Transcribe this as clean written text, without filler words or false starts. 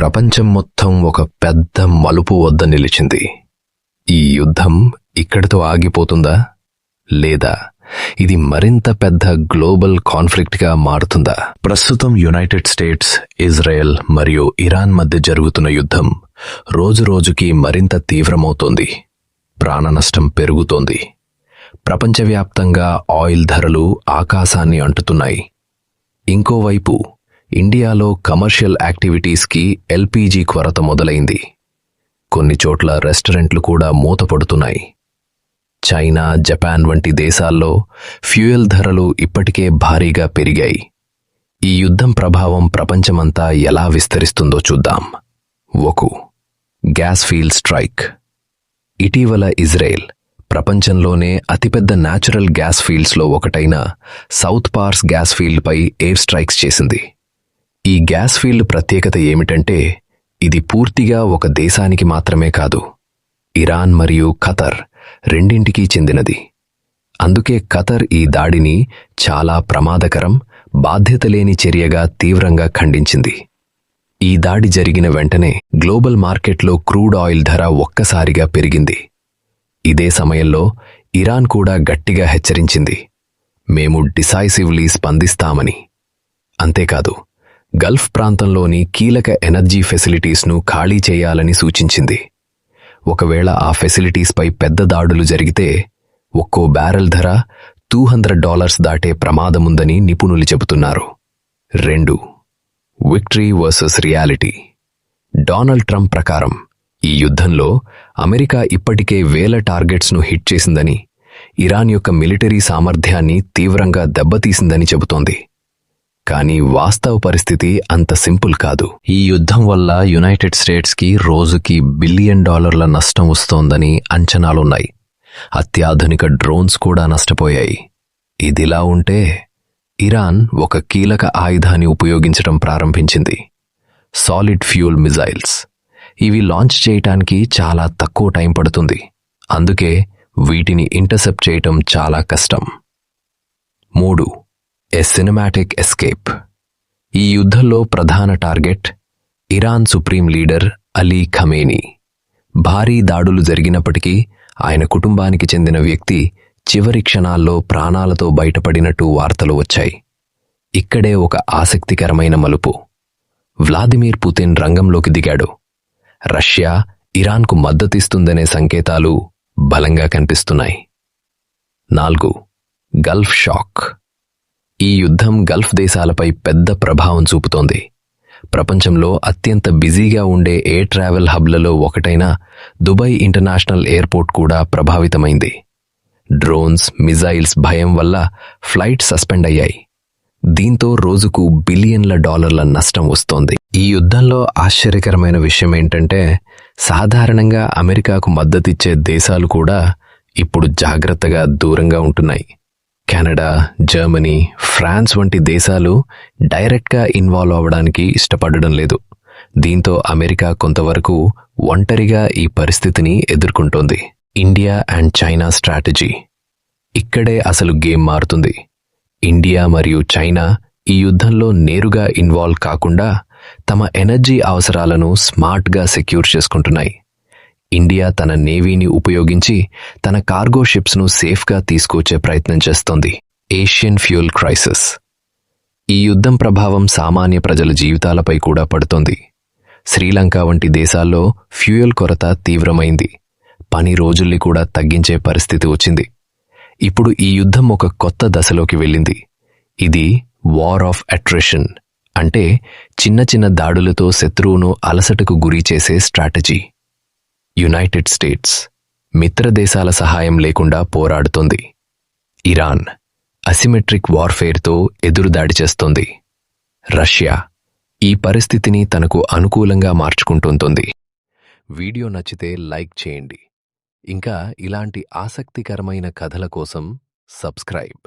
ప్రపంచం మొత్తం ఒక పెద్ద మలుపు వద్ద నిలిచింది. ఈ యుద్ధం ఇక్కడితో ఆగిపోతుందా, లేదా ఇది మరింత పెద్ద గ్లోబల్ కాన్ఫ్లిక్ట్గా మారుతుందా? ప్రస్తుతం యునైటెడ్ స్టేట్స్, ఇజ్రాయెల్ మరియు ఇరాన్ మధ్య జరుగుతున్న యుద్ధం రోజురోజుకి మరింత తీవ్రమవుతోంది. ప్రాణనష్టం పెరుగుతోంది. ప్రపంచవ్యాప్తంగా ఆయిల్ ధరలు ఆకాశాన్ని అంటుతున్నాయి. ఇంకోవైపు ఇండియాలో కమర్షియల్ యాక్టివిటీస్కి ఎల్పీజీ కొరత మొదలైంది. కొన్ని చోట్ల రెస్టారెంట్లు కూడా మూతపడుతున్నాయి. చైనా, జపాన్ వంటి దేశాల్లో ఫ్యూయల్ ధరలు ఇప్పటికే భారీగా పెరిగాయి. ఈ యుద్ధం ప్రభావం ప్రపంచమంతా ఎలా విస్తరిస్తుందో చూద్దాం. 1. Gas field strike. ఇటీవల ఇజ్రాయెల్ ప్రపంచంలోనే అతిపెద్ద న్యాచురల్ గ్యాస్ ఫీల్డ్స్లో ఒకటైన సౌత్ పార్స్ గ్యాస్ ఫీల్డ్పై ఎయిర్ స్ట్రైక్స్ చేసింది. ఈ గ్యాస్ ఫీల్డ్ ప్రత్యేకత ఏమిటంటే ఇది పూర్తిగా ఒక దేశానికి మాత్రమే కాదు, ఇరాన్ మరియు ఖతర్ రెండింటికీ చెందినది. అందుకే ఖతర్ ఈ దాడిని చాలా ప్రమాదకరం, బాధ్యతలేని చర్యగా తీవ్రంగా ఖండించింది. ఈ దాడి జరిగిన వెంటనే గ్లోబల్ మార్కెట్లో క్రూడ్ ఆయిల్ ధర ఒక్కసారిగా పెరిగింది. ఇదే సమయంలో ఇరాన్ కూడా గట్టిగా హెచ్చరించింది, మేము డిసైసివ్లీ స్పందిస్తామని. అంతేకాదు, గల్ఫ్ ప్రాంతంలోని కీలక ఎనర్జీ ఫెసిలిటీస్ను ఖాళీ చేయాలని సూచించింది. ఒకవేళ ఆ ఫెసిలిటీస్పై పెద్ద దాడులు జరిగితే ఒక్కో బ్యారెల్ ధర $200 దాటే ప్రమాదముందని నిపుణులు చెబుతున్నారు. 2. Victory versus reality. Donald Trump ప్రకారం ఈ యుద్ధంలో అమెరికా ఇప్పటికే వేల టార్గెట్స్ను హిట్ చేసిందని, ఇరాన్ యొక్క మిలిటరీ సామర్థ్యాన్ని తీవ్రంగా దెబ్బతీసిందని చెబుతోంది. కానీ వాస్తవ పరిస్థితి అంత సింపుల్ కాదు. ఈ యుద్ధం వల్ల యునైటెడ్ స్టేట్స్కి రోజుకి $1 బిలియన్ నష్టం వస్తోందని అంచనాలున్నాయి. అత్యాధునిక డ్రోన్స్ కూడా నష్టపోయాయి. ఇదిలా ఉంటే ఇరాన్ ఒక కీలక ఆయుధాన్ని ఉపయోగించడం ప్రారంభించింది, సాలిడ్ ఫ్యూల్ మిజైల్స్. ఇవి లాంచ్ చేయటానికి చాలా తక్కువ టైం పడుతుంది. అందుకే వీటిని ఇంటర్సెప్ట్ చేయటం చాలా కష్టం. 3. ఎ సినిమాటిక్ ఎస్కేప్. ఈ యుద్ధంలో ప్రధాన target Iran supreme leader Ali Khamenei. భారీ దాడులు జరిగినప్పటికీ ఆయన కుటుంబానికి చెందిన వ్యక్తి చివరి క్షణాల్లో ప్రాణాలతో బయటపడినట్టు వార్తలు వచ్చాయి. ఇక్కడే ఒక ఆసక్తికరమైన మలుపు. వ్లాదిమిర్ పుతిన్ రంగంలోకి దిగాడు. రష్యా ఇరాన్కు మద్దతిస్తుందనే సంకేతాలు బలంగా కనిపిస్తున్నాయి. 4. Gulf shock. ఈ యుద్ధం గల్ఫ్ దేశాలపై పెద్ద ప్రభావం చూపుతోంది. ప్రపంచంలో అత్యంత బిజీగా ఉండే ఎయిర్ ట్రావెల్ హబ్లలో ఒకటైన దుబాయ్ ఇంటర్నేషనల్ ఎయిర్పోర్ట్ కూడా ప్రభావితమైంది. డ్రోన్స్, మిజైల్స్ భయం వల్ల ఫ్లైట్ సస్పెండ్ అయ్యాయి. దీంతో రోజుకు $1 బిలియన్ నష్టం వస్తోంది. ఈ యుద్ధంలో ఆశ్చర్యకరమైన విషయం ఏంటంటే సాధారణంగా అమెరికాకు మద్దతిచ్చే దేశాలు కూడా ఇప్పుడు జాగ్రత్తగా దూరంగా ఉంటున్నాయి. కెనడా, జర్మనీ, ఫ్రాన్స్ వంటి దేశాలు డైరెక్ట్గా ఇన్వాల్వ్ అవ్వడానికి ఇష్టపడడం లేదు. దీంతో అమెరికా కొంతవరకు ఒంటరిగా ఈ పరిస్థితిని ఎదుర్కొంటోంది. India and China strategy. ఇక్కడే అసలు గేమ్ మారుతుంది. ఇండియా మరియు చైనా ఈ యుద్ధంలో నేరుగా ఇన్వాల్వ్ కాకుండా తమ ఎనర్జీ అవసరాలను స్మార్ట్గా సెక్యూర్ చేసుకుంటున్నాయి. ఇండియా తన నేవీని ఉపయోగించి తన కార్గో షిప్స్ను సేఫ్గా తీసుకొచ్చే ప్రయత్నం చేస్తోంది. Asian fuel crisis. ఈ యుద్ధం ప్రభావం సామాన్య ప్రజల జీవితాలపై కూడా పడుతోంది. శ్రీలంక వంటి దేశాల్లో ఫ్యూయల్ కొరత తీవ్రమైంది. పని రోజుల్ని కూడా తగ్గించే పరిస్థితి వచ్చింది. ఇప్పుడు ఈ యుద్ధం ఒక కొత్త దశలోకి వెళ్ళింది. ఇది వార్ ఆఫ్ అట్రిషన్, అంటే చిన్న చిన్న దాడులతో శత్రువును అలసటకు గురి చేసే స్ట్రాటజీ. యునైటెడ్ స్టేట్స్ మిత్రదేశాల సహాయం లేకుండా పోరాడుతోంది. ఇరాన్ అసిమెట్రిక్ వార్ఫేర్తో ఎదురుదాడి చేస్తోంది. రష్యా ఈ పరిస్థితిని తనకు అనుకూలంగా మార్చుకుంటోంది. వీడియో నచ్చితే లైక్ చేయండి. ఇంకా ఇలాంటి ఆసక్తికరమైన కథల కోసం సబ్స్క్రైబ్.